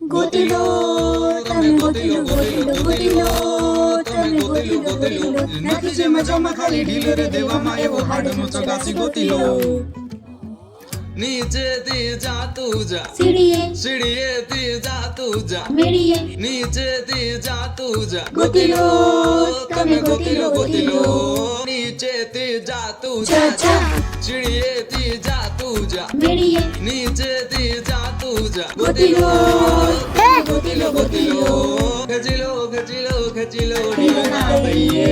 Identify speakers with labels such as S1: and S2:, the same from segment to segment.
S1: ગોતી લો તમે ગોતી લો ગોતી લો તમે ગોતી લો નથી જે મજામાં ખાલી ઢીલ રે દેવામાં એવો હાડનો ચગાસી ગોતી લો
S2: नीचे दी जा तू जा
S1: સીડીએ
S2: सीढ़िए दी जा तू जा
S1: મેડીએ
S2: नीचे दी जा तू जा
S1: ગોતી લો તમે ગોતી લો
S2: नीचे दी जा तू
S1: જા
S2: जा
S1: જા
S2: सीढ़िए दी जा तू जा
S1: મેડીએ
S2: नीचे दी जा तू जा
S1: ગોતી લો
S2: ગોતી લો ખેંચી લો ખેંચી લો ખેંચી લો
S1: ઢીલો ના દઈએ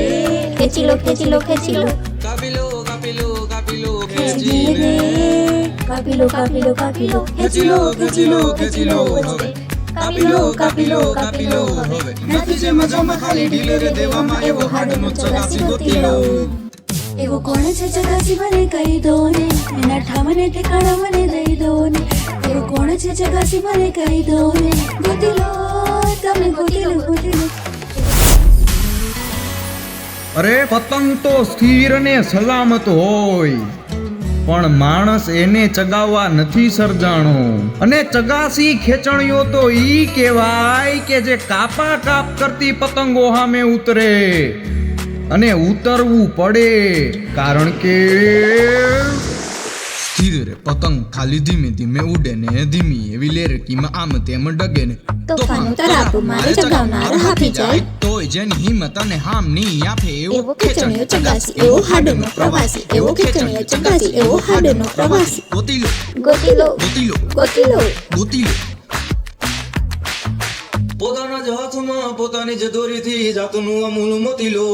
S1: ખેંચી લો
S2: કાપી લો કાપી લો કાપી લો
S1: ખેંચીને કાપી લો ખેંચી લો
S2: ખેંચી લો હવે કાપી લો હવે
S1: નથી જે મજામાં ખાલી ઢીલ રે દેવામાં એવો હાડનો ચગાસી ગોતી લો એવો કોણ છે ચગાસી મને કહી દો ને એના ઠામને ઠેકાણા મને દઈ દો ને એવો કોણ છે ચગાસી મને કહી દો ને ગોતી લો તમે ગોતી લો
S3: અરે પતંગ તો સ્થિર ને સલામત હોય પણ માણસ એને ચગાવવા નથી સર્જાણો અને ચગાસી ખેંચણીઓ તો ઈ કહેવાય કે જે કાપા કાપ કરતી પતંગો સામે ઉતરે અને ઉતરવું પડે કારણ કે
S2: સ્થિર રે પતંગ ખાલી ધીમે ધીમે ઉડે ને ધીમી એવી લેરકીમાં આમ તેમ ડગે ને
S1: તોફાનો તરાપુ મારે ચગાવનાર હાફી જાય
S2: તોય જેની હિંમત અને હામ નહીં આપે
S1: એવો ખેંચણીઓ ચગાસી એવો હાડનો પ્રવાસી એવો ખેંચણીઓ ચગાસી એવો હાડનો પ્રવાસી
S2: ગોતી લો
S1: ગોતી લો
S2: ગોતી લો પોતાના જ હાથમાં પોતાની જ દોરીથી જાતનું અમૂલ મોતી લો